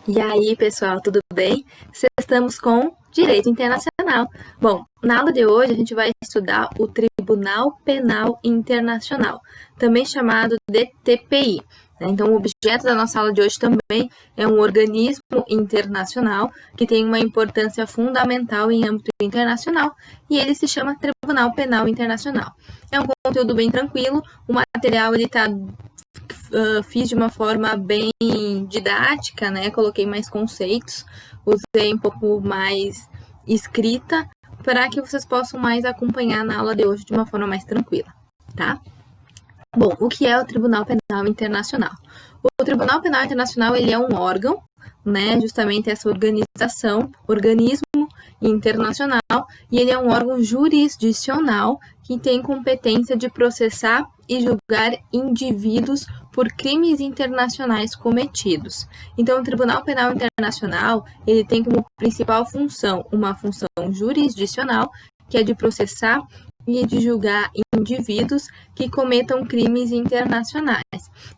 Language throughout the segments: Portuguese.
E aí, pessoal, tudo bem? Estamos com Direito Internacional. Bom, na aula de hoje a gente vai estudar o Tribunal Penal Internacional, também chamado de TPI. Então, o objeto da nossa aula de hoje também é um organismo internacional que tem uma importância fundamental em âmbito internacional e ele se chama Tribunal Penal Internacional. É um conteúdo bem tranquilo, o material está fiz de uma forma bem didática, né? Coloquei mais conceitos, usei um pouco mais escrita para que vocês possam mais acompanhar na aula de hoje de uma forma mais tranquila, tá? Bom, o que é o Tribunal Penal Internacional? O Tribunal Penal Internacional, ele é um órgão, né? Justamente essa organismo internacional, e ele é um órgão jurisdicional que tem competência de processar e julgar indivíduos por crimes internacionais cometidos. Então, o Tribunal Penal Internacional, ele tem como principal função uma função jurisdicional, que é de processar e de julgar indivíduos que cometam crimes internacionais.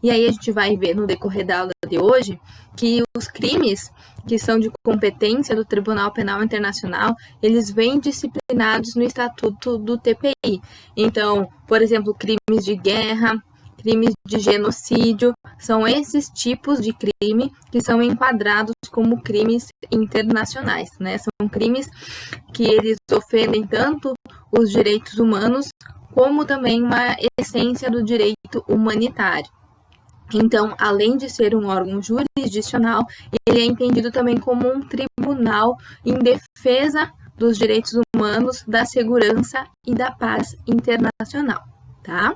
E aí a gente vai ver no decorrer da aula de hoje que os crimes que são de competência do Tribunal Penal Internacional, eles vêm disciplinados no Estatuto do TPI. Então, por exemplo, crimes de guerra, crimes de genocídio, são esses tipos de crime que são enquadrados como crimes internacionais, né? São crimes que eles ofendem tanto os direitos humanos, como também uma essência do direito humanitário. Então, além de ser um órgão jurisdicional, ele é entendido também como um tribunal em defesa dos direitos humanos, da segurança e da paz internacional, tá?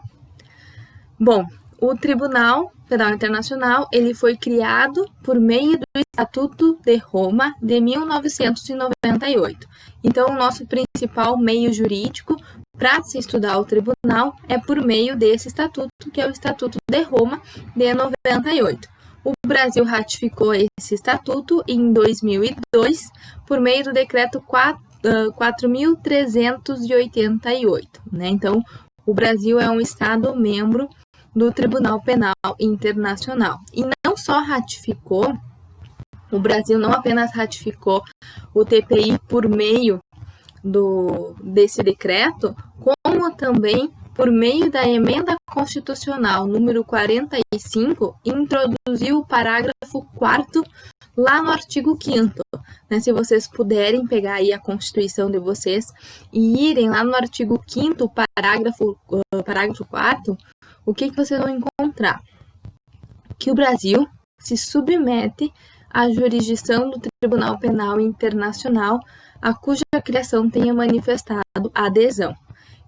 Bom, o Tribunal Penal Internacional, ele foi criado por meio do Estatuto de Roma de 1998. Então, o nosso principal meio jurídico para se estudar o tribunal é por meio desse estatuto, que é o Estatuto de Roma de 98. O Brasil ratificou esse estatuto em 2002 por meio do decreto 4.388, né? Então, o Brasil é um Estado membro do Tribunal Penal Internacional. E não só ratificou, o Brasil não apenas ratificou o TPI por meio desse decreto, como também por meio da emenda constitucional número 45, introduziu o parágrafo 4º lá no artigo 5º. Né? Se vocês puderem pegar aí a Constituição de vocês e irem lá no artigo 5º, parágrafo 4º, o que vocês vão encontrar? Que o Brasil se submete à jurisdição do Tribunal Penal Internacional, a cuja criação tenha manifestado adesão.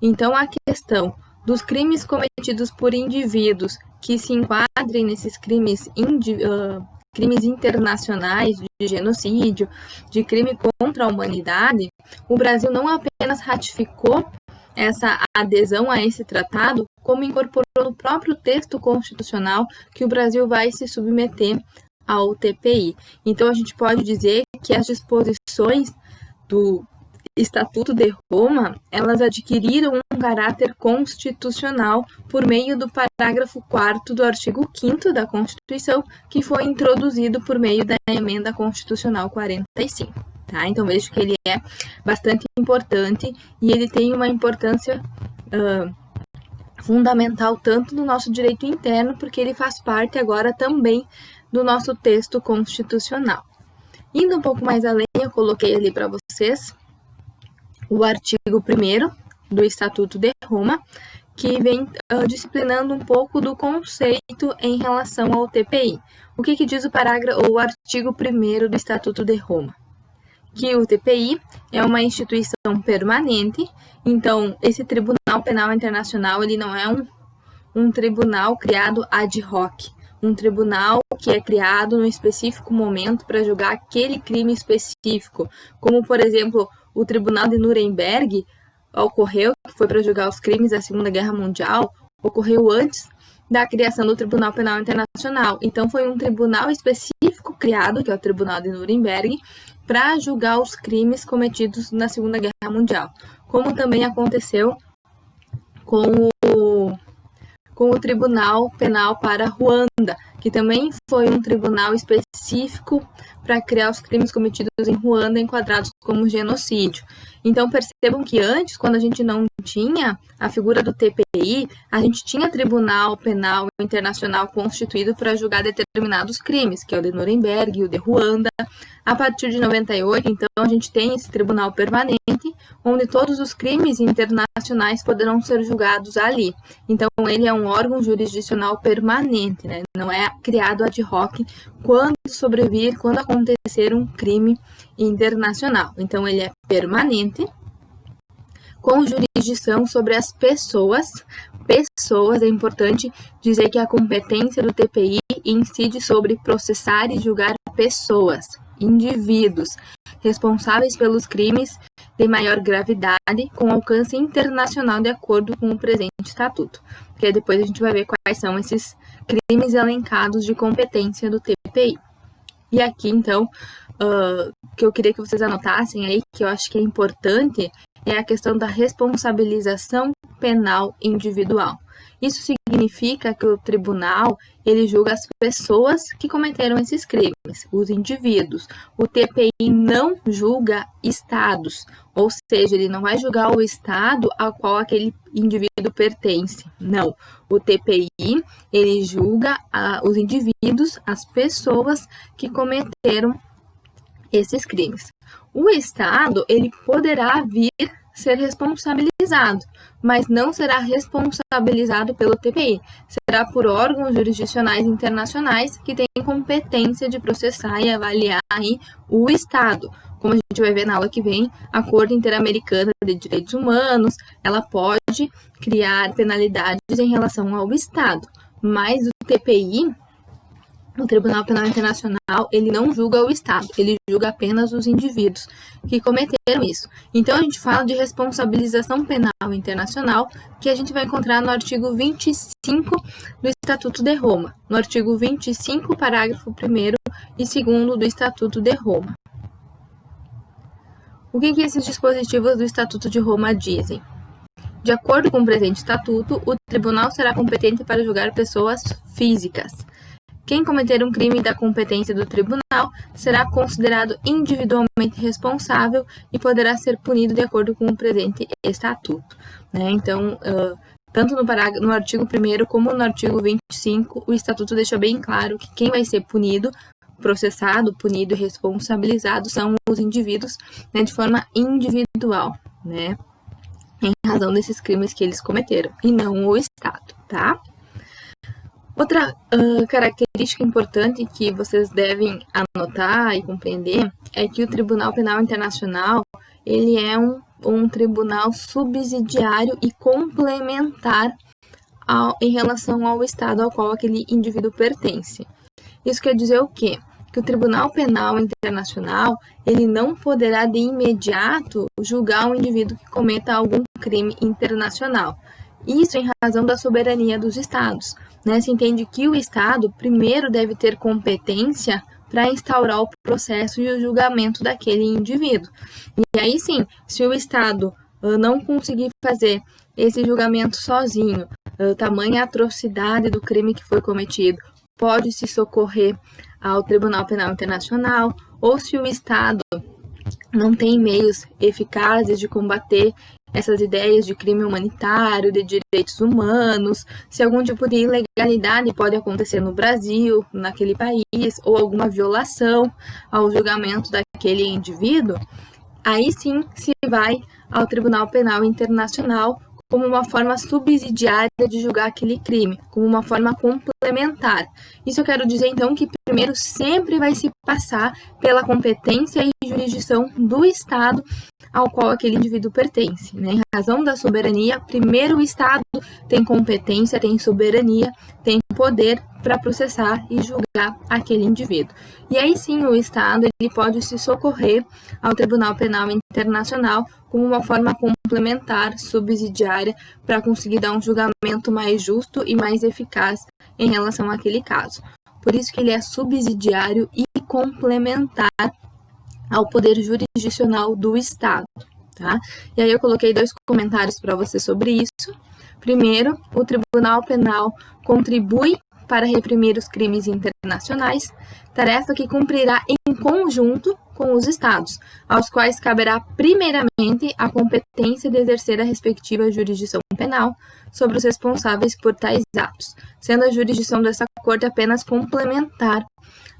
Então, a questão dos crimes cometidos por indivíduos que se enquadrem nesses crimes internacionais de genocídio, de crime contra a humanidade, o Brasil não apenas ratificou essa adesão a esse tratado, como incorporou no próprio texto constitucional que o Brasil vai se submeter ao TPI. Então, a gente pode dizer que as disposições do Estatuto de Roma, elas adquiriram um caráter constitucional por meio do parágrafo 4º do artigo 5º da Constituição, que foi introduzido por meio da emenda constitucional 45. Tá? Então, vejo que ele é bastante importante e ele tem uma importância fundamental tanto no nosso direito interno, porque ele faz parte agora também do nosso texto constitucional. Indo um pouco mais além, eu coloquei ali para vocês o artigo 1º do Estatuto de Roma, que vem disciplinando um pouco do conceito em relação ao TPI. O que diz o artigo 1º do Estatuto de Roma? Que o TPI é uma instituição permanente, então esse Tribunal Penal Internacional ele não é um tribunal criado ad hoc, um tribunal que é criado num específico momento para julgar aquele crime específico, como, por exemplo, o Tribunal de Nuremberg ocorreu, que foi para julgar os crimes da Segunda Guerra Mundial, ocorreu antes da criação do Tribunal Penal Internacional. Então, foi um tribunal específico criado, que é o Tribunal de Nuremberg, para julgar os crimes cometidos na Segunda Guerra Mundial, como também aconteceu com o Tribunal Penal para Ruanda, que também foi um tribunal específico para criar os crimes cometidos em Ruanda enquadrados como genocídio. Então, percebam que antes, quando a gente não tinha a figura do TPI, a gente tinha Tribunal Penal Internacional constituído para julgar determinados crimes, que é o de Nuremberg e o de Ruanda. A partir de 98, então, a gente tem esse tribunal permanente, onde todos os crimes internacionais poderão ser julgados ali. Então, ele é um órgão jurisdicional permanente, né? Não é criado ad hoc quando sobrevir, quando acontecer um crime internacional. Então, ele é permanente, com jurisdição sobre as pessoas. Pessoas, é importante dizer que a competência do TPI incide sobre processar e julgar pessoas, indivíduos, responsáveis pelos crimes de maior gravidade, com alcance internacional de acordo com o presente estatuto. Porque depois a gente vai ver quais são esses crimes elencados de competência do TPI. E aqui, então, que eu queria que vocês anotassem aí, que eu acho que é importante, é a questão da responsabilização penal individual. Isso significa que o tribunal, ele julga as pessoas que cometeram esses crimes, os indivíduos. O TPI não julga estados, ou seja, ele não vai julgar o estado ao qual aquele indivíduo pertence. Não, o TPI, ele julga os indivíduos, as pessoas que cometeram esses crimes. O Estado, ele poderá vir ser responsabilizado, mas não será responsabilizado pelo TPI. Será por órgãos jurisdicionais internacionais que têm competência de processar e avaliar aí o Estado. Como a gente vai ver na aula que vem, a Corte Interamericana de Direitos Humanos, ela pode criar penalidades em relação ao Estado, mas o TPI, o Tribunal Penal Internacional, ele não julga o Estado, ele julga apenas os indivíduos que cometeram isso. Então, a gente fala de responsabilização penal internacional, que a gente vai encontrar no artigo 25 do Estatuto de Roma, no artigo 25, parágrafo 1º e 2º do Estatuto de Roma. O que esses dispositivos do Estatuto de Roma dizem? De acordo com o presente estatuto, o tribunal será competente para julgar pessoas físicas. Quem cometer um crime da competência do tribunal será considerado individualmente responsável e poderá ser punido de acordo com o presente estatuto. Né? Então, tanto no artigo 1º como no artigo 25, o estatuto deixa bem claro que quem vai ser punido, processado, punido e responsabilizado são os indivíduos, né, de forma individual, né, em razão desses crimes que eles cometeram, e não o Estado, tá? Outra característica importante que vocês devem anotar e compreender é que o Tribunal Penal Internacional, ele é um tribunal subsidiário e complementar em relação ao Estado ao qual aquele indivíduo pertence. Isso quer dizer o quê? Que o Tribunal Penal Internacional, ele não poderá de imediato julgar um indivíduo que cometa algum crime internacional. Isso em razão da soberania dos Estados. Né? Se entende que o Estado primeiro deve ter competência para instaurar o processo e o julgamento daquele indivíduo. E aí sim, se o Estado não conseguir fazer esse julgamento sozinho, tamanha atrocidade do crime que foi cometido, pode se socorrer ao Tribunal Penal Internacional, ou se o Estado não tem meios eficazes de combater essas ideias de crime humanitário, de direitos humanos, se algum tipo de ilegalidade pode acontecer no Brasil, naquele país, ou alguma violação ao julgamento daquele indivíduo, aí sim se vai ao Tribunal Penal Internacional como uma forma subsidiária de julgar aquele crime, como uma forma complementar. Isso eu quero dizer, então, que primeiro sempre vai se passar pela competência e jurisdição do Estado ao qual aquele indivíduo pertence. Né? Em razão da soberania, primeiro o Estado tem competência, tem soberania, tem poder para processar e julgar aquele indivíduo. E aí sim o Estado ele pode se socorrer ao Tribunal Penal Internacional como uma forma complementar, subsidiária, para conseguir dar um julgamento mais justo e mais eficaz em relação àquele caso. Por isso que ele é subsidiário e complementar ao poder jurisdicional do Estado. Tá? E aí eu coloquei 2 comentários para você sobre isso. Primeiro, o Tribunal Penal contribui para reprimir os crimes internacionais, tarefa que cumprirá em conjunto com os Estados, aos quais caberá primeiramente a competência de exercer a respectiva jurisdição penal sobre os responsáveis por tais atos, sendo a jurisdição dessa Corte apenas complementar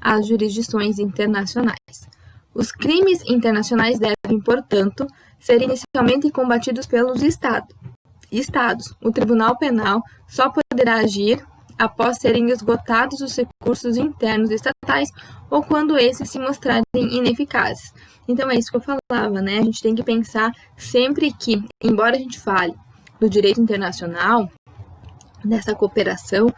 às jurisdições internacionais. Os crimes internacionais devem, portanto, ser inicialmente combatidos pelos Estados. O Tribunal Penal só poderá agir após serem esgotados os recursos internos estatais ou quando esses se mostrarem ineficazes. Então, é isso que eu falava, né? A gente tem que pensar sempre que, embora a gente fale do direito internacional, dessa cooperação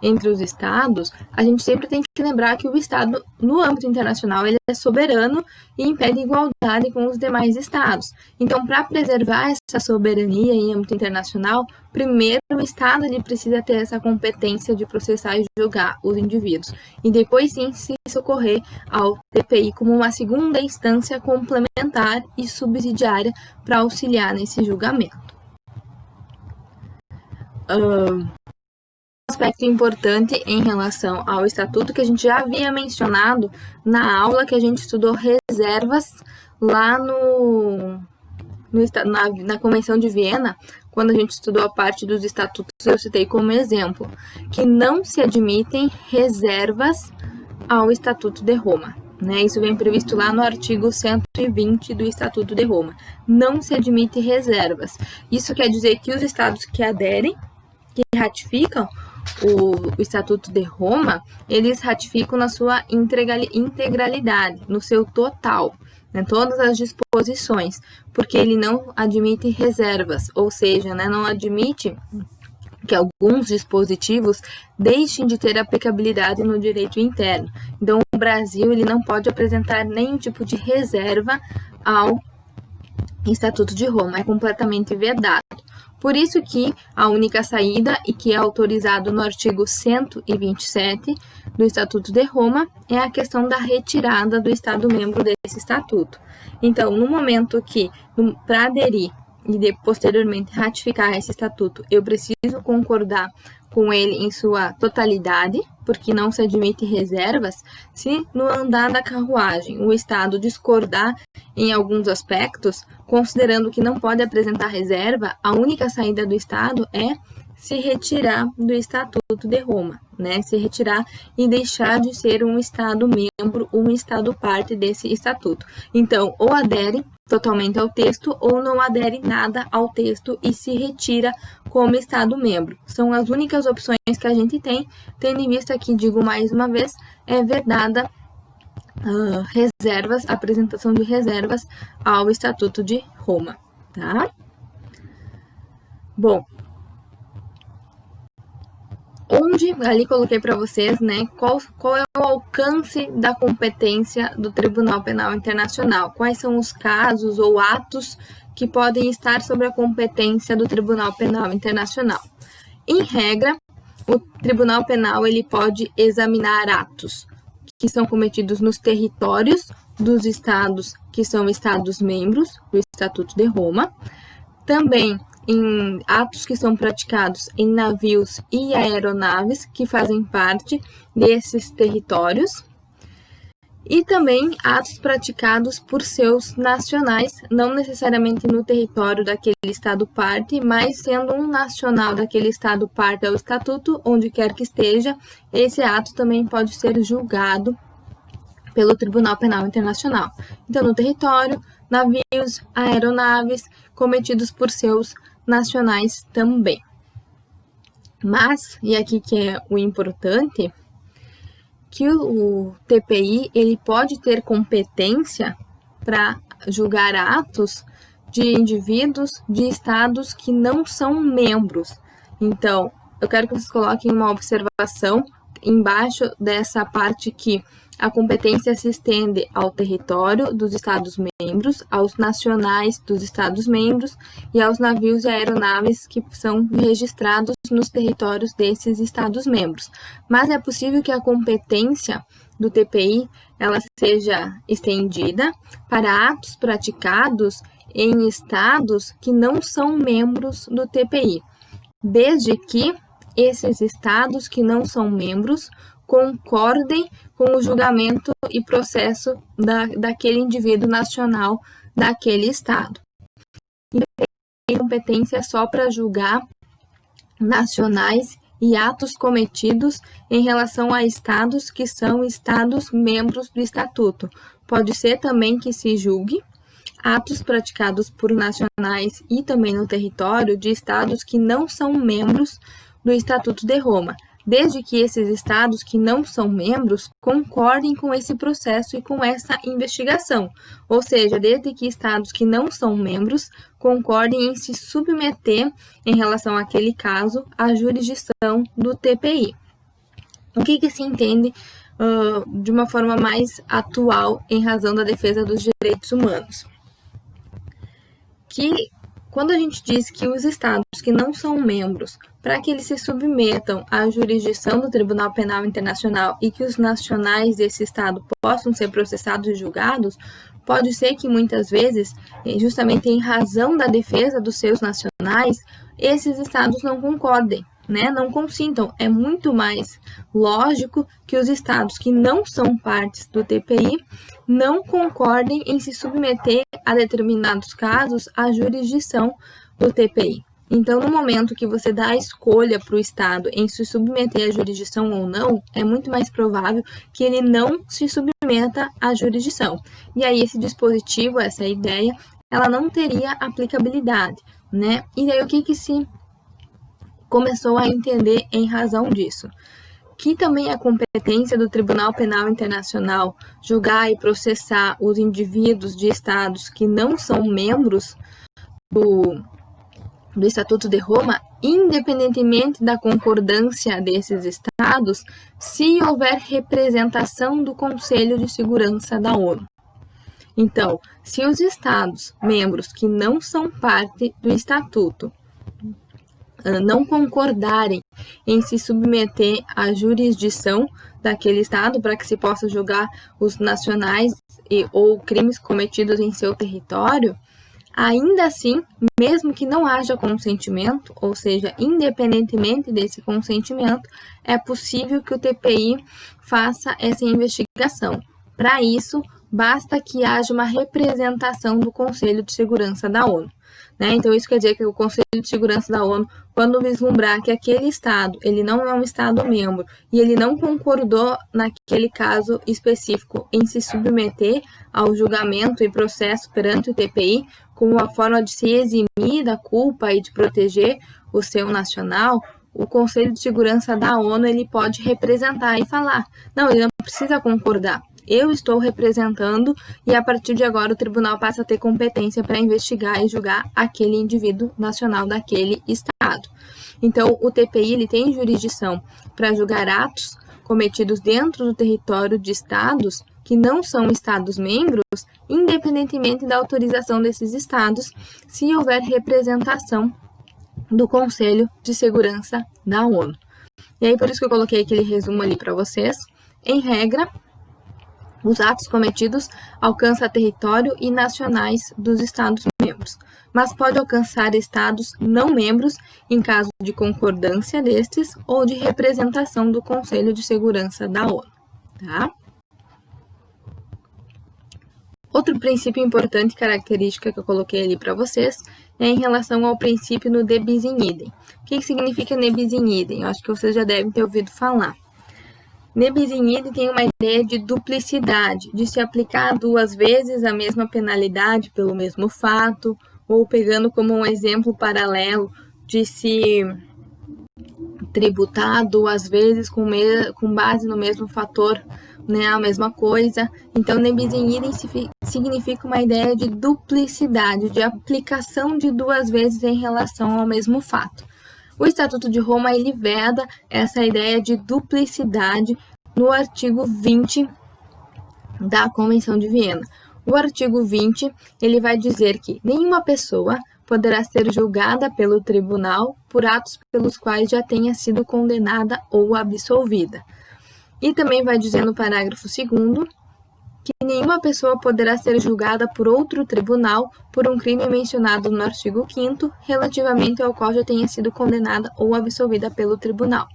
entre os Estados, a gente sempre tem que lembrar que o Estado, no âmbito internacional, ele é soberano e impede igualdade com os demais Estados. Então, para preservar essa soberania em âmbito internacional, primeiro o Estado ele precisa ter essa competência de processar e julgar os indivíduos. E depois, sim, se socorrer ao TPI como uma segunda instância complementar e subsidiária para auxiliar nesse julgamento. Aspecto importante em relação ao Estatuto que a gente já havia mencionado na aula que a gente estudou reservas lá na Convenção de Viena, quando a gente estudou a parte dos Estatutos, eu citei como exemplo, que não se admitem reservas ao Estatuto de Roma. Né? Isso vem previsto lá no artigo 120 do Estatuto de Roma. Não se admite reservas. Isso quer dizer que os Estados que aderem, que ratificam o Estatuto de Roma, eles ratificam na sua integralidade, no seu total, né, todas as disposições, porque ele não admite reservas, ou seja, né, não admite que alguns dispositivos deixem de ter aplicabilidade no direito interno. Então, o Brasil ele não pode apresentar nenhum tipo de reserva ao Estatuto de Roma, é completamente vedado. Por isso que a única saída, e que é autorizado no artigo 127 do Estatuto de Roma, é a questão da retirada do Estado-membro desse Estatuto. Então, no momento que, para aderir e posteriormente ratificar esse Estatuto, eu preciso concordar com ele em sua totalidade, porque não se admite reservas, se no andar da carruagem o Estado discordar em alguns aspectos, considerando que não pode apresentar reserva, a única saída do Estado é se retirar do Estatuto de Roma, né? Se retirar e deixar de ser um Estado-membro, um Estado-parte desse Estatuto. Então, ou adere totalmente ao texto, ou não adere nada ao texto e se retira como Estado-membro. São as únicas opções que a gente tem, tendo em vista que, digo mais uma vez, é vedada reservas, apresentação de reservas ao Estatuto de Roma, tá? Bom, ali coloquei para vocês, né, qual é o alcance da competência do Tribunal Penal Internacional, quais são os casos ou atos que podem estar sob a competência do Tribunal Penal Internacional. Em regra, o Tribunal Penal ele pode examinar atos que são cometidos nos territórios dos estados que são estados-membros do Estatuto de Roma, também em atos que são praticados em navios e aeronaves que fazem parte desses territórios, e também atos praticados por seus nacionais, não necessariamente no território daquele Estado-parte, mas sendo um nacional daquele Estado-parte ao Estatuto, onde quer que esteja, esse ato também pode ser julgado pelo Tribunal Penal Internacional. Então, no território, navios, aeronaves, cometidos por seus nacionais também. Mas, e aqui que é o importante, que o TPI ele pode ter competência para julgar atos de indivíduos de estados que não são membros. Então, eu quero que vocês coloquem uma observação embaixo dessa parte que a competência se estende ao território dos Estados-membros, aos nacionais dos Estados-membros e aos navios e aeronaves que são registrados nos territórios desses Estados-membros. Mas é possível que a competência do TPI ela seja estendida para atos praticados em estados que não são membros do TPI, desde que esses estados que não são membros concordem com o julgamento e processo daquele indivíduo nacional daquele estado. E a competência é só para julgar nacionais e atos cometidos em relação a estados que são estados membros do estatuto. Pode ser também que se julgue atos praticados por nacionais e também no território de estados que não são membros do Estatuto de Roma, desde que esses estados que não são membros concordem com esse processo e com essa investigação, ou seja, desde que estados que não são membros concordem em se submeter em relação àquele caso à jurisdição do TPI. O que se entende de uma forma mais atual em razão da defesa dos direitos humanos? Que quando a gente diz que os estados que não são membros, para que eles se submetam à jurisdição do Tribunal Penal Internacional e que os nacionais desse estado possam ser processados e julgados, pode ser que muitas vezes, justamente em razão da defesa dos seus nacionais, esses estados não concordem, né? Não consintam. É muito mais lógico que os estados que não são partes do TPI não concordem em se submeter a determinados casos à jurisdição do TPI. Então, no momento que você dá a escolha para o Estado em se submeter à jurisdição ou não, é muito mais provável que ele não se submeta à jurisdição. E aí, esse dispositivo, essa ideia, ela não teria aplicabilidade, né? E daí, o que se começou a entender em razão disso? Que também é competência do Tribunal Penal Internacional julgar e processar os indivíduos de estados que não são membros do Estatuto de Roma, independentemente da concordância desses estados, se houver representação do Conselho de Segurança da ONU. Então, se os estados membros que não são parte do Estatuto não concordarem em se submeter à jurisdição daquele estado para que se possa julgar os nacionais ou crimes cometidos em seu território, ainda assim, mesmo que não haja consentimento, ou seja, independentemente desse consentimento, é possível que o TPI faça essa investigação. Para isso, basta que haja uma representação do Conselho de Segurança da ONU. Né? Então, isso quer dizer que o Conselho de Segurança da ONU, quando vislumbrar que aquele Estado ele não é um Estado membro e ele não concordou naquele caso específico em se submeter ao julgamento e processo perante o TPI, como uma forma de se eximir da culpa e de proteger o seu nacional, o Conselho de Segurança da ONU ele pode representar e falar, não, ele não precisa concordar. Eu estou representando e a partir de agora o tribunal passa a ter competência para investigar e julgar aquele indivíduo nacional daquele estado. Então, o TPI ele tem jurisdição para julgar atos cometidos dentro do território de estados que não são estados membros, independentemente da autorização desses estados, se houver representação do Conselho de Segurança da ONU. E aí, por isso que eu coloquei aquele resumo ali para vocês. Em regra, os atos cometidos alcançam território e nacionais dos Estados membros, mas pode alcançar estados não membros em caso de concordância destes ou de representação do Conselho de Segurança da ONU. Tá? Outro princípio importante e característica que eu coloquei ali para vocês é em relação ao princípio no de bis in idem. O que significa ne bis in idem? Eu acho que vocês já devem ter ouvido falar. Ne bis in idem tem uma ideia de duplicidade, de se aplicar duas vezes a mesma penalidade pelo mesmo fato, ou pegando como um exemplo paralelo de se tributar duas vezes com base no mesmo fator, né, a mesma coisa. Então, ne bis in idem significa uma ideia de duplicidade, de aplicação de duas vezes em relação ao mesmo fato. O Estatuto de Roma ele veda essa ideia de duplicidade no artigo 20 da Convenção de Viena. O artigo 20 ele vai dizer que nenhuma pessoa poderá ser julgada pelo tribunal por atos pelos quais já tenha sido condenada ou absolvida. E também vai dizer no parágrafo 2º que nenhuma pessoa poderá ser julgada por outro tribunal por um crime mencionado no artigo 5º, relativamente ao qual já tenha sido condenada ou absolvida pelo tribunal.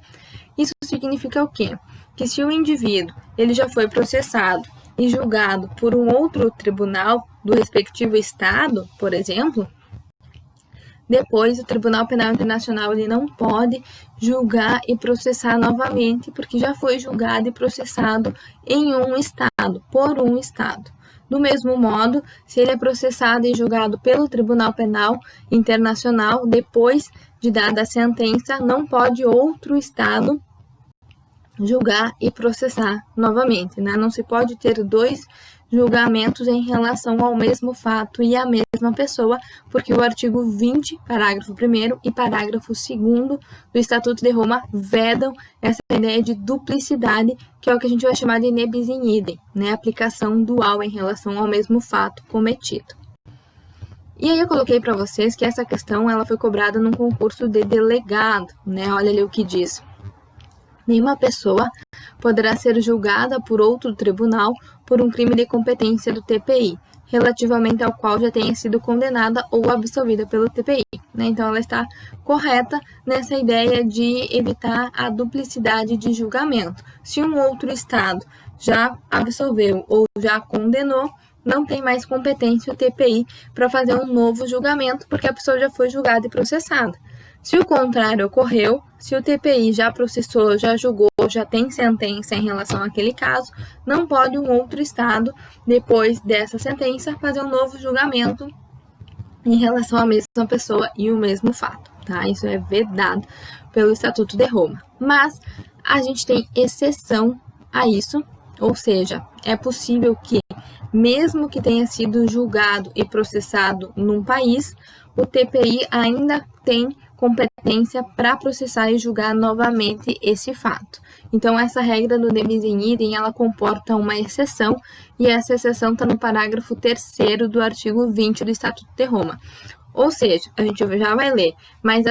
Isso significa o quê? Que se o indivíduo ele já foi processado e julgado por um outro tribunal do respectivo estado, por exemplo, depois o Tribunal Penal Internacional ele não pode julgar e processar novamente, porque já foi julgado e processado em um estado, por um estado. Do mesmo modo, se ele é processado e julgado pelo Tribunal Penal Internacional, depois de dada a sentença, não pode outro estado julgar e processar novamente, né? Não se pode ter dois julgamentos em relação ao mesmo fato e à mesma pessoa, porque o artigo 20, parágrafo 1º e parágrafo 2º do Estatuto de Roma vedam essa ideia de duplicidade, que é o que a gente vai chamar de ne bis in idem, né? Aplicação dual em relação ao mesmo fato cometido. E aí eu coloquei para vocês que essa questão ela foi cobrada num concurso de delegado, né? Olha ali o que diz. Nenhuma pessoa poderá ser julgada por outro tribunal por um crime de competência do TPI, relativamente ao qual já tenha sido condenada ou absolvida pelo TPI. Né? Então, ela está correta nessa ideia de evitar a duplicidade de julgamento. Se um outro estado já absolveu ou já condenou, não tem mais competência o TPI para fazer um novo julgamento, porque a pessoa já foi julgada e processada. Se o contrário ocorreu, se o TPI já processou, já julgou, já tem sentença em relação àquele caso, não pode um outro estado, depois dessa sentença, fazer um novo julgamento em relação à mesma pessoa e o mesmo fato, tá? Isso é vedado pelo Estatuto de Roma. Mas a gente tem exceção a isso, ou seja, é possível que, mesmo que tenha sido julgado e processado num país, o TPI ainda tem competência para processar e julgar novamente esse fato. Então, essa regra do ne bis in idem, ela comporta uma exceção, e essa exceção está no parágrafo 3º do artigo 20 do Estatuto de Roma. Ou seja, a gente já vai ler, mas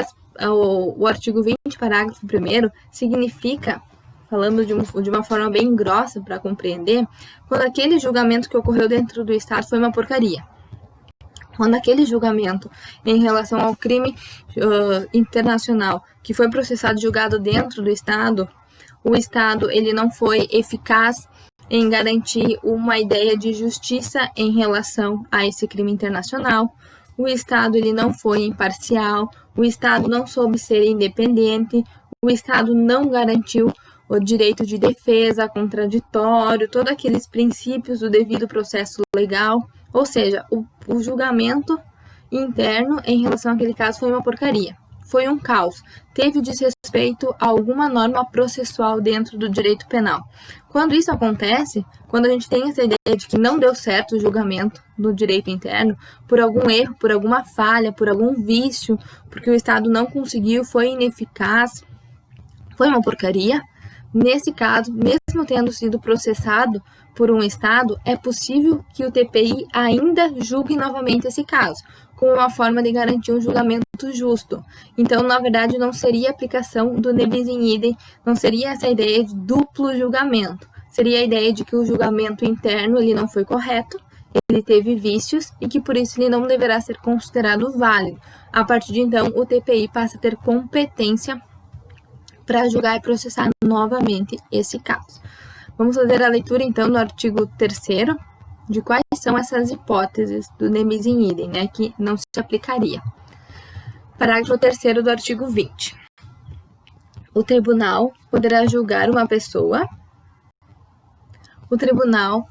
o artigo 20, parágrafo 1º, significa, falando de uma forma bem grossa para compreender, quando aquele julgamento que ocorreu dentro do Estado foi uma porcaria. Quando aquele julgamento em relação ao crime internacional que foi processado e julgado dentro do Estado, o Estado ele não foi eficaz em garantir uma ideia de justiça em relação a esse crime internacional, o Estado ele não foi imparcial, o Estado não soube ser independente, o Estado não garantiu o direito de defesa, contraditório, todos aqueles princípios do devido processo legal. Ou seja, o julgamento interno em relação àquele caso foi uma porcaria, foi um caos, teve desrespeito a alguma norma processual dentro do direito penal. Quando isso acontece, quando a gente tem essa ideia de que não deu certo o julgamento do direito interno, por algum erro, por alguma falha, por algum vício, porque o Estado não conseguiu, foi ineficaz, foi uma porcaria, nesse caso, mesmo tendo sido processado por um Estado, é possível que o TPI ainda julgue novamente esse caso, como uma forma de garantir um julgamento justo. Então, na verdade, não seria aplicação do ne bis in idem, não seria essa ideia de duplo julgamento. Seria a ideia de que o julgamento interno ele não foi correto, ele teve vícios e que por isso ele não deverá ser considerado válido. A partir de então, o TPI passa a ter competência para julgar e processar novamente esse caso. Vamos fazer a leitura, então, do artigo 3º, de quais são essas hipóteses do ne bis in idem, né, que não se aplicaria. Parágrafo 3º do artigo 20. O tribunal poderá julgar uma pessoa. O tribunal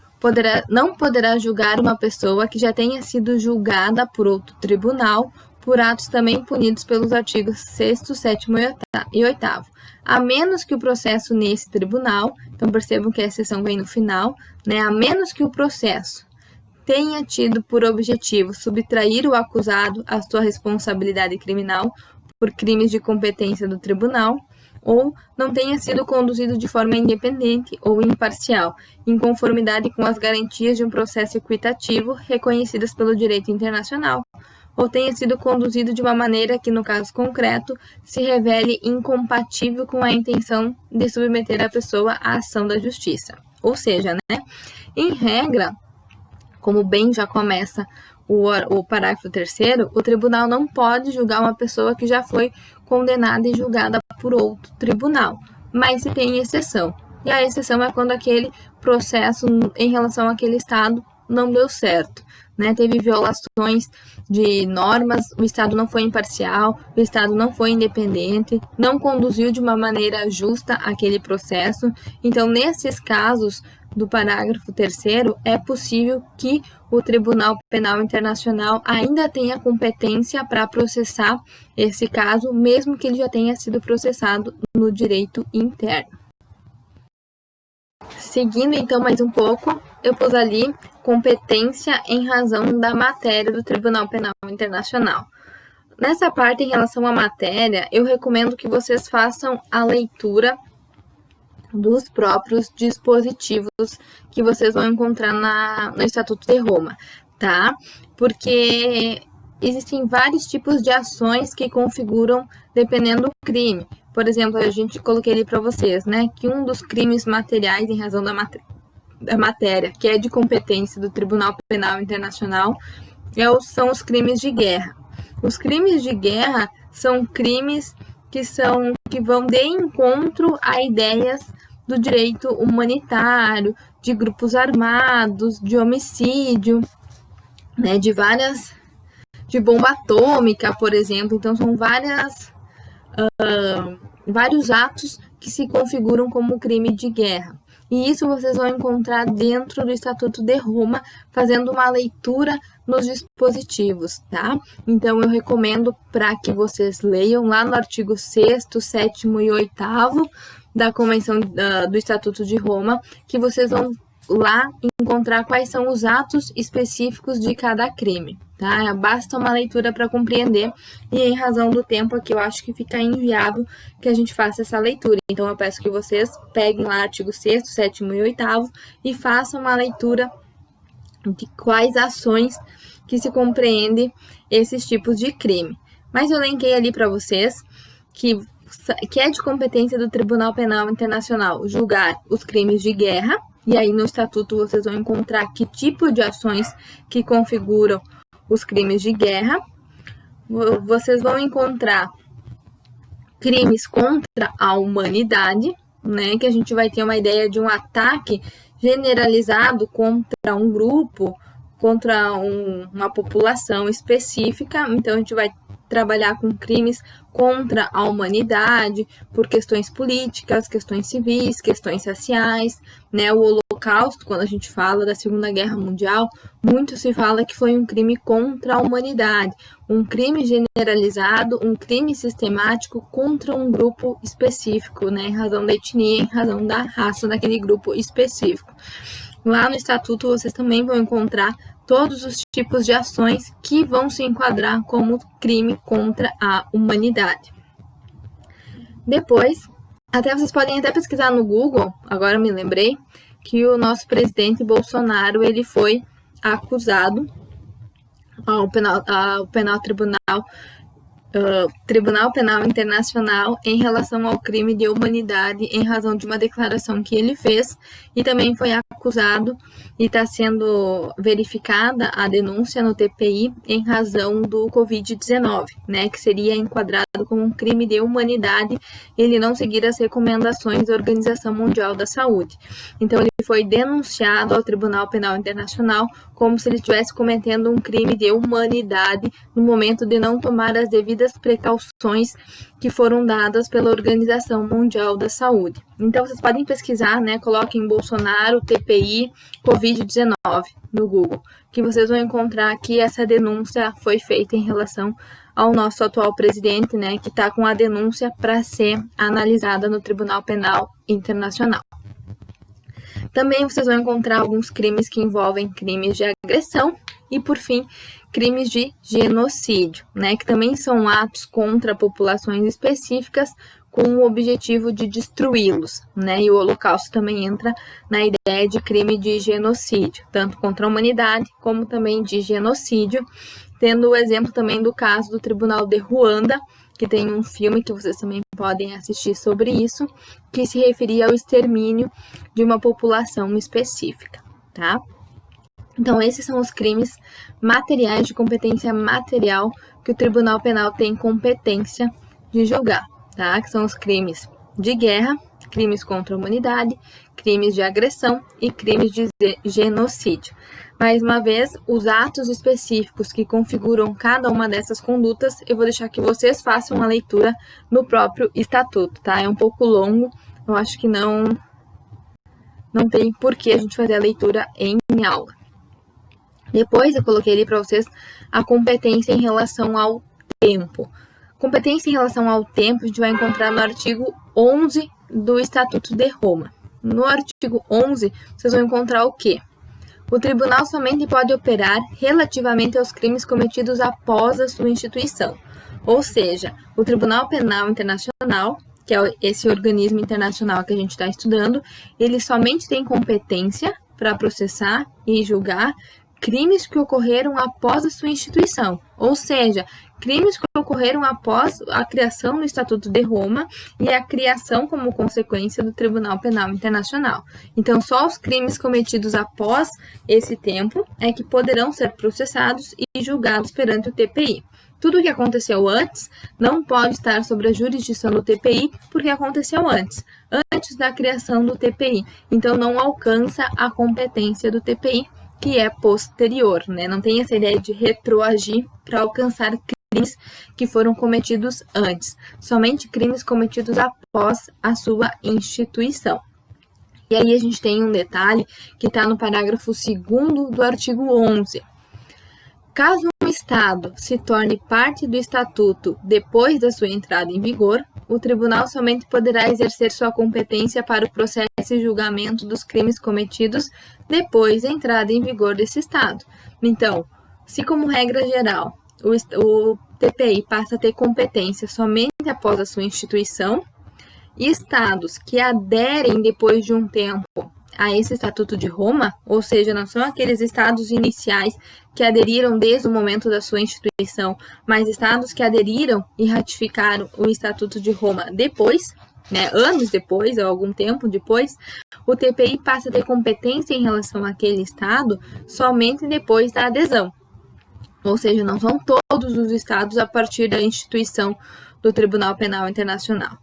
não poderá julgar uma pessoa que já tenha sido julgada por outro tribunal por atos também punidos pelos artigos 6º, 7º e 8º, a menos que o processo nesse tribunal, então percebam que a exceção vem no final, né, a menos que o processo tenha tido por objetivo subtrair o acusado à sua responsabilidade criminal por crimes de competência do tribunal, ou não tenha sido conduzido de forma independente ou imparcial, em conformidade com as garantias de um processo equitativo reconhecidas pelo direito internacional, ou tenha sido conduzido de uma maneira que, no caso concreto, se revele incompatível com a intenção de submeter a pessoa à ação da justiça. Ou seja, né, em regra, como bem já começa o parágrafo 3º, o tribunal não pode julgar uma pessoa que já foi condenada e julgada por outro tribunal, mas se tem exceção. E a exceção é quando aquele processo em relação àquele estado não deu certo, né? Teve violações de normas, o Estado não foi imparcial, o Estado não foi independente, não conduziu de uma maneira justa aquele processo. Então, nesses casos do parágrafo 3º, é possível que o Tribunal Penal Internacional ainda tenha competência para processar esse caso, mesmo que ele já tenha sido processado no direito interno. Seguindo então mais um pouco, eu pus ali competência em razão da matéria do Tribunal Penal Internacional. Nessa parte, em relação à matéria, eu recomendo que vocês façam a leitura dos próprios dispositivos que vocês vão encontrar no Estatuto de Roma, tá? Porque existem vários tipos de ações que configuram dependendo do crime. Por exemplo, coloquei ali para vocês, né, que um dos crimes materiais em razão da matéria, que é de competência do Tribunal Penal Internacional, são os crimes de guerra. Os crimes de guerra são crimes que vão de encontro a ideias do direito humanitário, de grupos armados, de homicídio, né, de bomba atômica, por exemplo. Então, são vários atos que se configuram como crime de guerra. E isso vocês vão encontrar dentro do Estatuto de Roma, fazendo uma leitura nos dispositivos, tá? Então, eu recomendo para que vocês leiam lá no artigo 6º, 7º e 8º da Convenção do Estatuto de Roma, que vocês vão lá encontrar quais são os atos específicos de cada crime, tá? Basta uma leitura para compreender, e em razão do tempo aqui eu acho que fica inviável que a gente faça essa leitura. Então eu peço que vocês peguem lá artigo 6º, 7º e 8º e façam uma leitura de quais ações que se compreende esses tipos de crime. Mas eu elenquei ali para vocês que é de competência do Tribunal Penal Internacional julgar os crimes de guerra, e aí no Estatuto vocês vão encontrar que tipo de ações que configuram os crimes de guerra. Vocês vão encontrar crimes contra a humanidade, né, que a gente vai ter uma ideia de um ataque generalizado contra um grupo, contra uma população específica. Então a gente vai trabalhar com crimes contra a humanidade por questões políticas, questões civis, questões raciais, né? O Holocausto, quando a gente fala da Segunda Guerra Mundial, muito se fala que foi um crime contra a humanidade, um crime generalizado, um crime sistemático contra um grupo específico, né? Em razão da etnia, em razão da raça daquele grupo específico. Lá no Estatuto vocês também vão encontrar todos os tipos de ações que vão se enquadrar como crime contra a humanidade. Depois, vocês podem até pesquisar no Google, agora me lembrei, que o nosso presidente Bolsonaro, ele foi acusado ao Tribunal Penal Internacional em relação ao crime de humanidade em razão de uma declaração que ele fez, e também foi acusado e está sendo verificada a denúncia no TPI em razão do Covid-19, né, que seria enquadrado como um crime de humanidade ele não seguir as recomendações da Organização Mundial da Saúde. Então ele foi denunciado ao Tribunal Penal Internacional como se ele estivesse cometendo um crime de humanidade no momento de não tomar as devidas precauções que foram dadas pela Organização Mundial da Saúde. Então, vocês podem pesquisar, né? Coloquem Bolsonaro, TPI, Covid-19 no Google, que vocês vão encontrar que essa denúncia foi feita em relação ao nosso atual presidente, né? Que está com a denúncia para ser analisada no Tribunal Penal Internacional. Também vocês vão encontrar alguns crimes que envolvem crimes de agressão e, por fim, crimes de genocídio, né, que também são atos contra populações específicas com o objetivo de destruí-los, né, e o Holocausto também entra na ideia de crime de genocídio, tanto contra a humanidade como também de genocídio, tendo o exemplo também do caso do Tribunal de Ruanda, que tem um filme que vocês também podem assistir sobre isso, que se referia ao extermínio de uma população específica, tá? Então, esses são os crimes materiais de competência material que o Tribunal Penal tem competência de julgar, tá? Que são os crimes de guerra, crimes contra a humanidade, crimes de agressão e crimes de genocídio. Mais uma vez, os atos específicos que configuram cada uma dessas condutas, eu vou deixar que vocês façam uma leitura no próprio estatuto, tá? É um pouco longo, eu acho que não tem por que a gente fazer a leitura em aula. Depois eu coloquei ali para vocês a competência em relação ao tempo. Competência em relação ao tempo a gente vai encontrar no artigo 11 do Estatuto de Roma. No artigo 11, vocês vão encontrar o quê? O tribunal somente pode operar relativamente aos crimes cometidos após a sua instituição. Ou seja, o Tribunal Penal Internacional, que é esse organismo internacional que a gente está estudando, ele somente tem competência para processar e julgar crimes que ocorreram após a sua instituição, ou seja, crimes que ocorreram após a criação do Estatuto de Roma e a criação como consequência do Tribunal Penal Internacional. Então, só os crimes cometidos após esse tempo é que poderão ser processados e julgados perante o TPI. Tudo o que aconteceu antes não pode estar sob a jurisdição do TPI porque aconteceu antes da criação do TPI. Então, não alcança a competência do TPI, que é posterior, né? Não tem essa ideia de retroagir para alcançar crimes que foram cometidos antes, somente crimes cometidos após a sua instituição. E aí a gente tem um detalhe que está no parágrafo 2º do artigo 11. Caso um Estado se torne parte do Estatuto depois da sua entrada em vigor, o tribunal somente poderá exercer sua competência para o processo e julgamento dos crimes cometidos depois da entrada em vigor desse Estado. Então, se como regra geral o TPI passa a ter competência somente após a sua instituição, e estados que aderem depois de um tempo a esse Estatuto de Roma, ou seja, não são aqueles estados iniciais que aderiram desde o momento da sua instituição, mas estados que aderiram e ratificaram o Estatuto de Roma depois, né, anos depois ou algum tempo depois, o TPI passa a ter competência em relação àquele estado somente depois da adesão. Ou seja, não são todos os estados a partir da instituição do Tribunal Penal Internacional.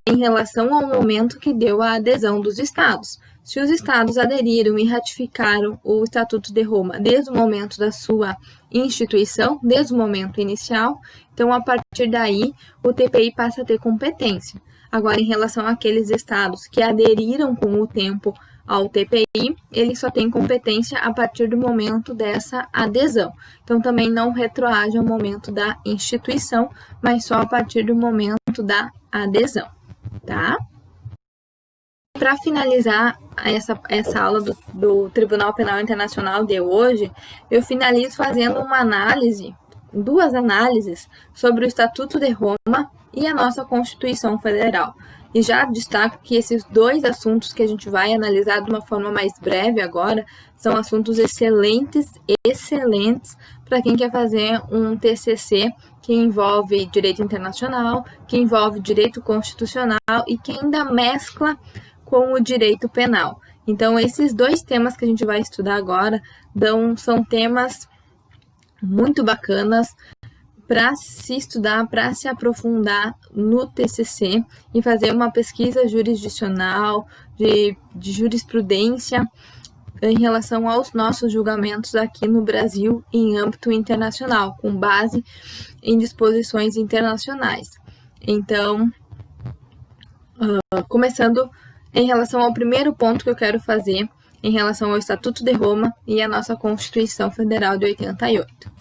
Em relação ao momento que deu a adesão dos estados. Se os estados aderiram e ratificaram o Estatuto de Roma desde o momento da sua instituição, desde o momento inicial, então a partir daí o TPI passa a ter competência. Agora, em relação àqueles estados que aderiram com o tempo ao TPI, ele só tem competência a partir do momento dessa adesão. Então, também não retroage ao momento da instituição, mas só a partir do momento da adesão, tá? Para finalizar essa aula do Tribunal Penal Internacional de hoje, eu finalizo fazendo duas análises sobre o Estatuto de Roma e a nossa Constituição Federal. E já destaco que esses dois assuntos que a gente vai analisar de uma forma mais breve agora são assuntos excelentes para quem quer fazer um TCC que envolve direito internacional, que envolve direito constitucional e que ainda mescla com o direito penal. Então, esses dois temas que a gente vai estudar agora são temas muito bacanas para se estudar, para se aprofundar no TCC e fazer uma pesquisa jurisdicional, de jurisprudência em relação aos nossos julgamentos aqui no Brasil em âmbito internacional, com base em disposições internacionais. Então, começando em relação ao primeiro ponto que eu quero fazer, em relação ao Estatuto de Roma e a nossa Constituição Federal de 88.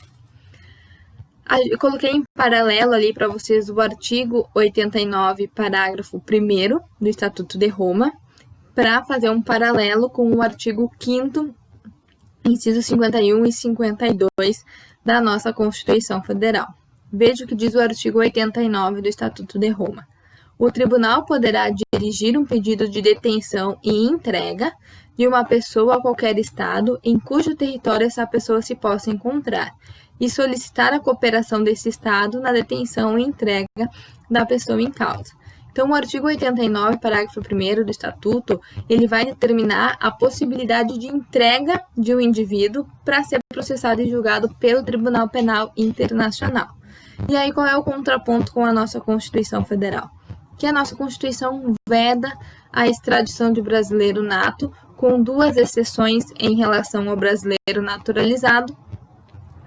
Eu coloquei em paralelo ali para vocês o artigo 89, parágrafo 1º do Estatuto de Roma, para fazer um paralelo com o artigo 5º, inciso 51 e 52 da nossa Constituição Federal. Veja o que diz o artigo 89 do Estatuto de Roma. O tribunal poderá dirigir um pedido de detenção e entrega de uma pessoa a qualquer estado em cujo território essa pessoa se possa encontrar e solicitar a cooperação desse estado na detenção e entrega da pessoa em causa. Então, o artigo 89, parágrafo 1º do Estatuto, ele vai determinar a possibilidade de entrega de um indivíduo para ser processado e julgado pelo Tribunal Penal Internacional. E aí, qual é o contraponto com a nossa Constituição Federal? Que a nossa Constituição veda a extradição de brasileiro nato, com 2 exceções em relação ao brasileiro naturalizado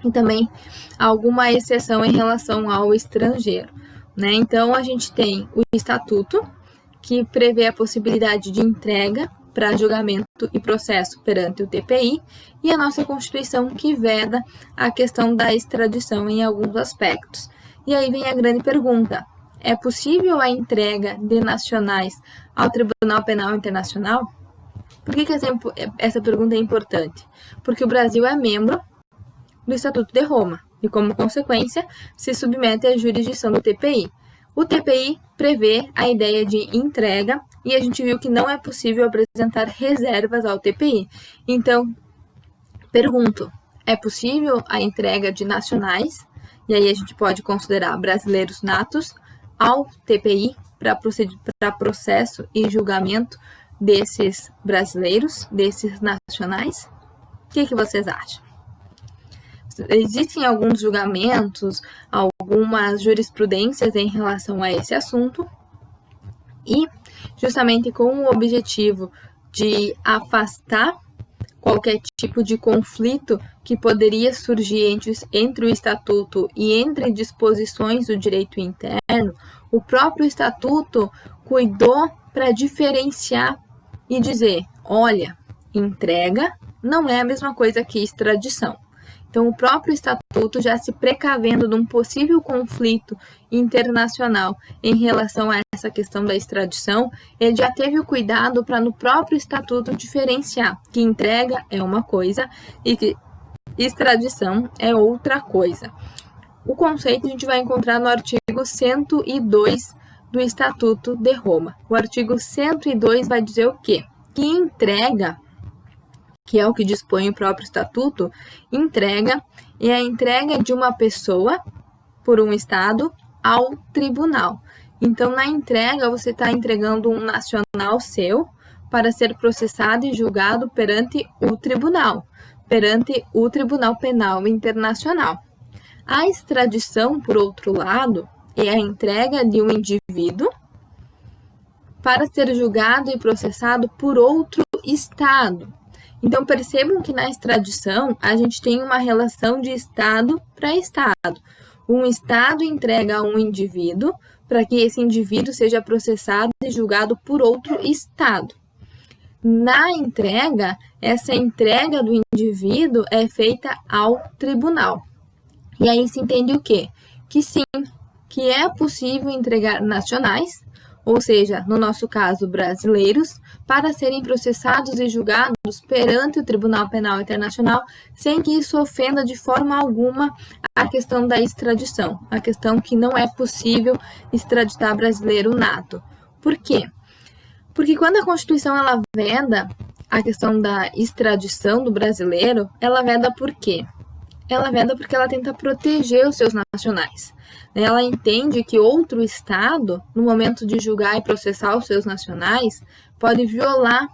e também alguma exceção em relação ao estrangeiro. Né? Então, a gente tem o Estatuto, que prevê a possibilidade de entrega para julgamento e processo perante o TPI, e a nossa Constituição, que veda a questão da extradição em alguns aspectos. E aí vem a grande pergunta: é possível a entrega de nacionais ao Tribunal Penal Internacional? Por que essa pergunta é importante? Porque o Brasil é membro do Estatuto de Roma e, como consequência, se submete à jurisdição do TPI. O TPI prevê a ideia de entrega e a gente viu que não é possível apresentar reservas ao TPI. Então, pergunto, é possível a entrega de nacionais, e aí a gente pode considerar brasileiros natos, ao TPI para processo e julgamento desses brasileiros, desses nacionais? O que vocês acham? Existem alguns julgamentos, algumas jurisprudências em relação a esse assunto, e justamente com o objetivo de afastar qualquer tipo de conflito que poderia surgir entre o Estatuto e entre disposições do direito interno, o próprio Estatuto cuidou para diferenciar e dizer, olha, entrega não é a mesma coisa que extradição. Então, o próprio Estatuto, já se precavendo de um possível conflito internacional em relação a essa questão da extradição, ele já teve o cuidado para, no próprio Estatuto, diferenciar que entrega é uma coisa e que extradição é outra coisa. O conceito a gente vai encontrar no artigo 102 do Estatuto de Roma. O artigo 102 vai dizer o quê? Que entrega, que é o que dispõe o próprio Estatuto, entrega é a entrega de uma pessoa por um Estado ao tribunal. Então, na entrega, você está entregando um nacional seu para ser processado e julgado perante o Tribunal Penal Internacional. A extradição, por outro lado, é a entrega de um indivíduo para ser julgado e processado por outro Estado. Então, percebam que na extradição, a gente tem uma relação de Estado para Estado. Um Estado entrega a um indivíduo para que esse indivíduo seja processado e julgado por outro Estado. Na entrega, essa entrega do indivíduo é feita ao tribunal. E aí se entende o quê? Que sim, que é possível entregar nacionais, ou seja, no nosso caso, brasileiros, para serem processados e julgados perante o Tribunal Penal Internacional, sem que isso ofenda de forma alguma a questão da extradição, a questão que não é possível extraditar brasileiro nato. Por quê? Porque quando a Constituição ela veda a questão da extradição do brasileiro, ela veda por quê? Ela veda porque ela tenta proteger os seus nacionais. Ela entende que outro Estado, no momento de julgar e processar os seus nacionais, pode violar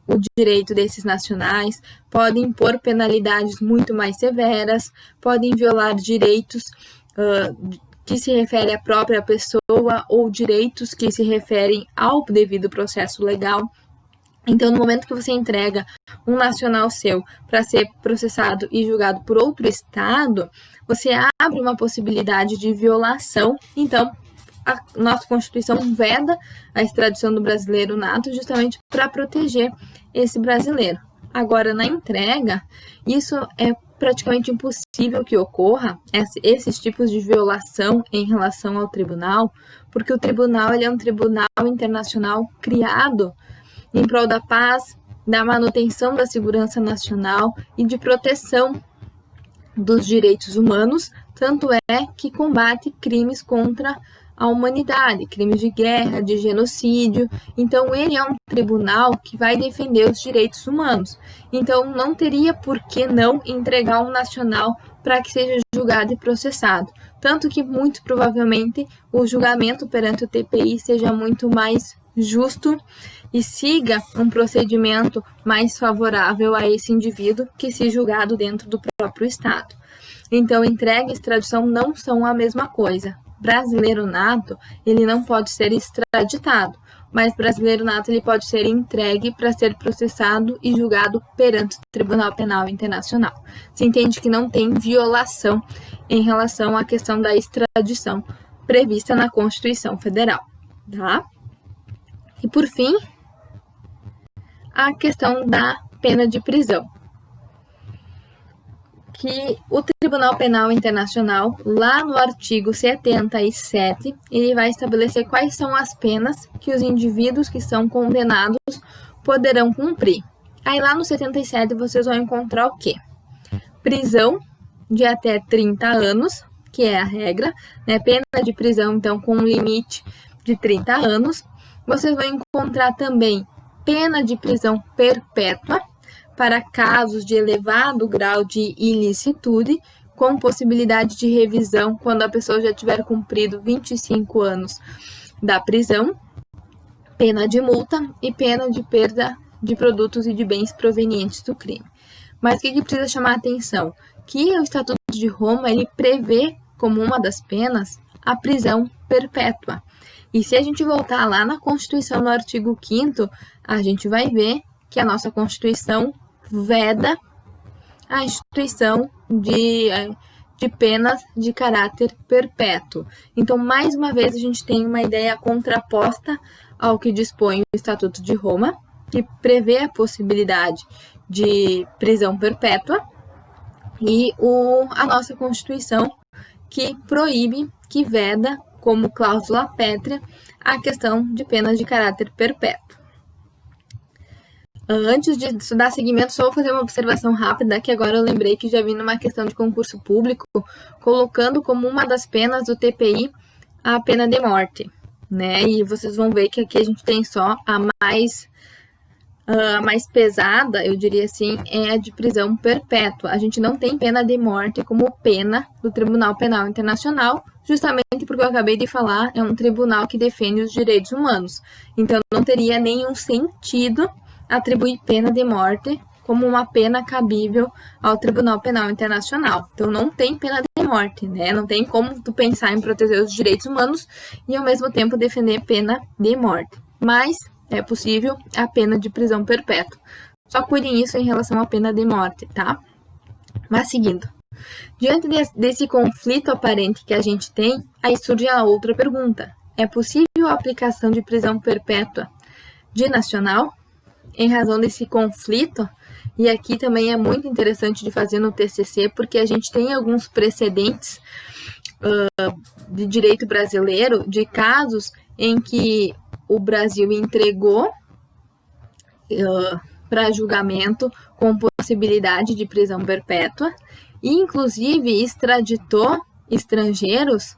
o direito desses nacionais, pode impor penalidades muito mais severas, podem violar direitos que se referem à própria pessoa ou direitos que se referem ao devido processo legal. Então, no momento que você entrega um nacional seu para ser processado e julgado por outro Estado, você abre uma possibilidade de violação. Então, a nossa Constituição veda a extradição do brasileiro nato justamente para proteger esse brasileiro. Agora, na entrega, isso é praticamente impossível que ocorra, esses tipos de violação em relação ao tribunal, porque o tribunal ele é um tribunal internacional criado em prol da paz, da manutenção da segurança nacional e de proteção dos direitos humanos, tanto é que combate crimes contra à humanidade, crimes de guerra, de genocídio. Então, ele é um tribunal que vai defender os direitos humanos. Então, não teria por que não entregar um nacional para que seja julgado e processado. Tanto que, muito provavelmente, o julgamento perante o TPI seja muito mais justo e siga um procedimento mais favorável a esse indivíduo que se julgado dentro do próprio Estado. Então, entrega e extradição não são a mesma coisa. Brasileiro nato, ele não pode ser extraditado, mas brasileiro nato ele pode ser entregue para ser processado e julgado perante o Tribunal Penal Internacional. Se entende que não tem violação em relação à questão da extradição prevista na Constituição Federal, tá? E por fim, a questão da pena de prisão, que o Tribunal Penal Internacional, lá no artigo 77, ele vai estabelecer quais são as penas que os indivíduos que são condenados poderão cumprir. Aí lá no 77 vocês vão encontrar o quê? Prisão de até 30 anos, que é a regra, né? Pena de prisão, então, com um limite de 30 anos. Vocês vão encontrar também pena de prisão perpétua, para casos de elevado grau de ilicitude, com possibilidade de revisão quando a pessoa já tiver cumprido 25 anos da prisão, pena de multa e pena de perda de produtos e de bens provenientes do crime. Mas o que precisa chamar a atenção? Que o Estatuto de Roma, ele prevê como uma das penas a prisão perpétua. E se a gente voltar lá na Constituição, no artigo 5º, a gente vai ver que a nossa Constituição veda a instituição de penas de caráter perpétuo. Então, mais uma vez, a gente tem uma ideia contraposta ao que dispõe o Estatuto de Roma, que prevê a possibilidade de prisão perpétua, e a nossa Constituição, que proíbe, que veda, como cláusula pétrea, a questão de penas de caráter perpétuo. Antes de dar seguimento, só vou fazer uma observação rápida, que agora eu lembrei que já vi numa questão de concurso público, colocando como uma das penas do TPI a pena de morte, né? E vocês vão ver que aqui a gente tem só a mais pesada, eu diria assim, é a de prisão perpétua. A gente não tem pena de morte como pena do Tribunal Penal Internacional, justamente porque eu acabei de falar, é um tribunal que defende os direitos humanos. Então, não teria nenhum sentido atribuir pena de morte como uma pena cabível ao Tribunal Penal Internacional. Então, não tem pena de morte, né? Não tem como tu pensar em proteger os direitos humanos e, ao mesmo tempo, defender pena de morte. Mas é possível a pena de prisão perpétua. Só cuidem isso em relação à pena de morte, tá? Mas, seguindo. Diante desse conflito aparente que a gente tem, aí surge a outra pergunta. É possível a aplicação de prisão perpétua de nacional? Em razão desse conflito, e aqui também é muito interessante de fazer no TCC, porque a gente tem alguns precedentes de direito brasileiro, de casos em que o Brasil entregou para julgamento com possibilidade de prisão perpétua, e inclusive extraditou estrangeiros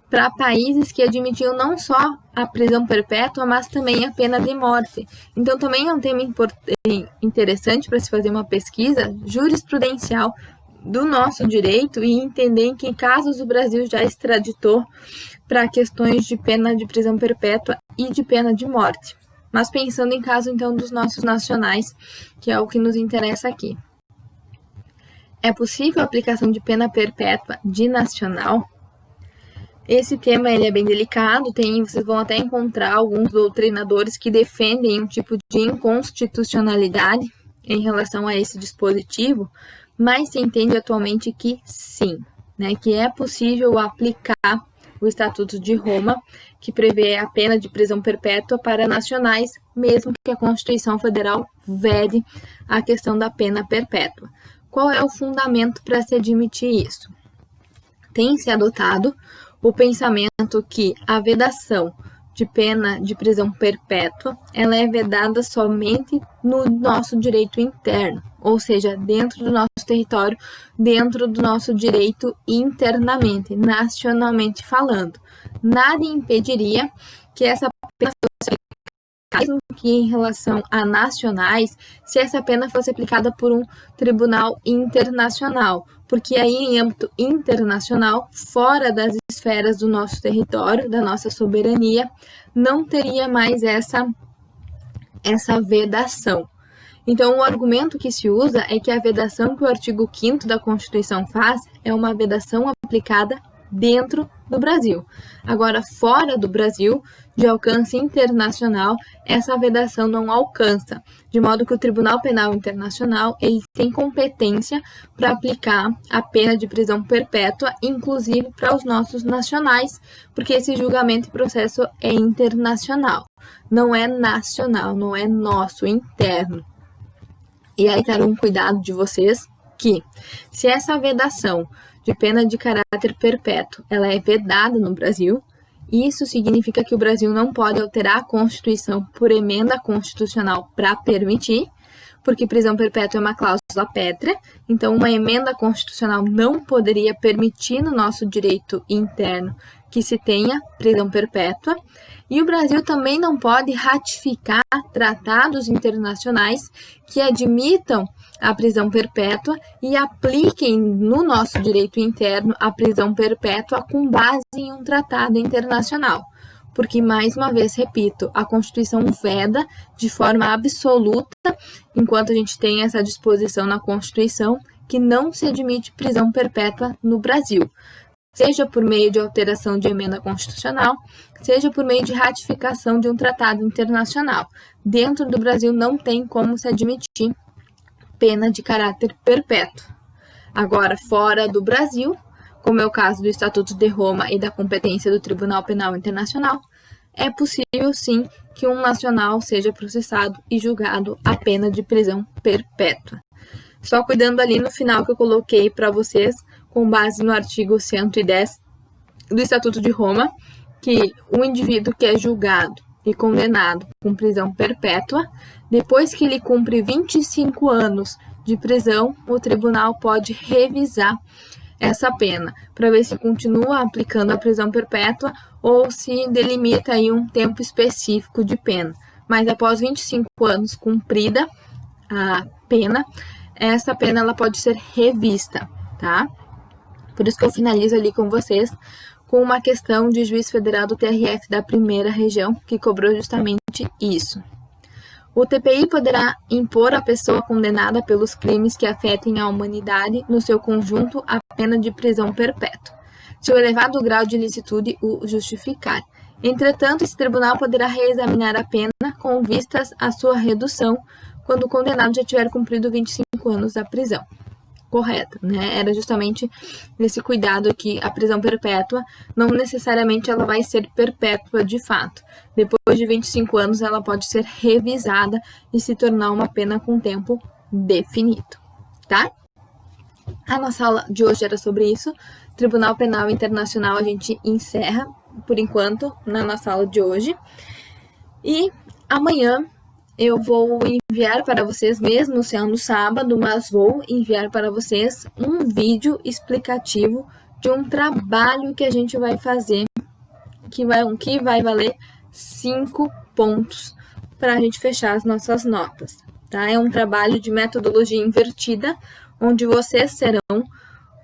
para países que admitiam não só a prisão perpétua, mas também a pena de morte. Então, também é um tema interessante para se fazer uma pesquisa jurisprudencial do nosso direito e entender em que casos o Brasil já extraditou para questões de pena de prisão perpétua e de pena de morte. Mas pensando em caso, então, dos nossos nacionais, que é o que nos interessa aqui. É possível a aplicação de pena perpétua de nacional? Esse tema ele é bem delicado, vocês vão até encontrar alguns doutrinadores que defendem um tipo de inconstitucionalidade em relação a esse dispositivo, mas se entende atualmente que sim, né, que é possível aplicar o Estatuto de Roma, que prevê a pena de prisão perpétua para nacionais, mesmo que a Constituição Federal vede a questão da pena perpétua. Qual é o fundamento para se admitir isso? Tem se adotado o pensamento que a vedação de pena de prisão perpétua, ela é vedada somente no nosso direito interno, ou seja, dentro do nosso território, dentro do nosso direito internamente, nacionalmente falando. Nada impediria que essa pena fosse aplicada, mesmo que em relação a nacionais, se essa pena fosse aplicada por um tribunal internacional, porque aí em âmbito internacional, fora das esferas do nosso território, da nossa soberania, não teria mais essa vedação. Então, o argumento que se usa é que a vedação que o artigo 5º da Constituição faz é uma vedação aplicada dentro do Brasil. Agora, fora do Brasil, de alcance internacional, essa vedação não alcança, de modo que o Tribunal Penal Internacional ele tem competência para aplicar a pena de prisão perpétua, inclusive para os nossos nacionais, porque esse julgamento e processo é internacional, não é nacional, não é nosso, interno. E aí tá um cuidado de vocês que, se essa vedação de pena de caráter perpétuo, ela é vedada no Brasil, isso significa que o Brasil não pode alterar a Constituição por emenda constitucional para permitir, porque prisão perpétua é uma cláusula pétrea, então uma emenda constitucional não poderia permitir no nosso direito interno que se tenha prisão perpétua, e o Brasil também não pode ratificar tratados internacionais que admitam a prisão perpétua e apliquem no nosso direito interno a prisão perpétua com base em um tratado internacional. Porque, mais uma vez, repito, a Constituição veda de forma absoluta, enquanto a gente tem essa disposição na Constituição, que não se admite prisão perpétua no Brasil, seja por meio de alteração de emenda constitucional, seja por meio de ratificação de um tratado internacional. Dentro do Brasil não tem como se admitir pena de caráter perpétuo. Agora, fora do Brasil, como é o caso do Estatuto de Roma e da competência do Tribunal Penal Internacional, é possível sim que um nacional seja processado e julgado a pena de prisão perpétua. Só cuidando ali no final que eu coloquei para vocês, com base no artigo 110 do Estatuto de Roma, que o indivíduo que é julgado e condenado com prisão perpétua, depois que ele cumpre 25 anos de prisão, o tribunal pode revisar essa pena, para ver se continua aplicando a prisão perpétua ou se delimita aí um tempo específico de pena. Mas após 25 anos cumprida a pena, essa pena ela pode ser revista, tá? Por isso que eu finalizo ali com vocês com uma questão de juiz federal do TRF da primeira região, que cobrou justamente isso. O TPI poderá impor à pessoa condenada pelos crimes que afetem a humanidade, no seu conjunto, a pena de prisão perpétua, se o elevado grau de ilicitude o justificar. Entretanto, esse tribunal poderá reexaminar a pena com vistas à sua redução, quando o condenado já tiver cumprido 25 anos da prisão. Correta, né? Era justamente esse cuidado que a prisão perpétua não necessariamente ela vai ser perpétua de fato. Depois de 25 anos ela pode ser revisada e se tornar uma pena com tempo definido, tá? A nossa aula de hoje era sobre isso. Tribunal Penal Internacional a gente encerra por enquanto na nossa aula de hoje. E amanhã eu vou enviar para vocês, mesmo sendo sábado, mas vou enviar para vocês um vídeo explicativo de um trabalho que a gente vai fazer, que vai valer 5 pontos para a gente fechar as nossas notas, tá? É um trabalho de metodologia invertida, onde vocês serão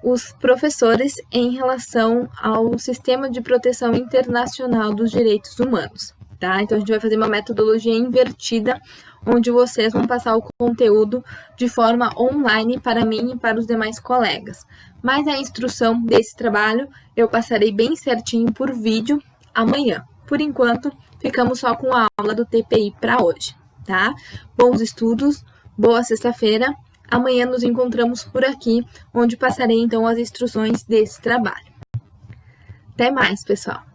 os professores em relação ao Sistema de Proteção Internacional dos Direitos Humanos. Tá? Então, a gente vai fazer uma metodologia invertida, onde vocês vão passar o conteúdo de forma online para mim e para os demais colegas. Mas a instrução desse trabalho eu passarei bem certinho por vídeo amanhã. Por enquanto, ficamos só com a aula do TPI para hoje, tá? Bons estudos, boa sexta-feira. Amanhã nos encontramos por aqui, onde passarei então as instruções desse trabalho. Até mais, pessoal!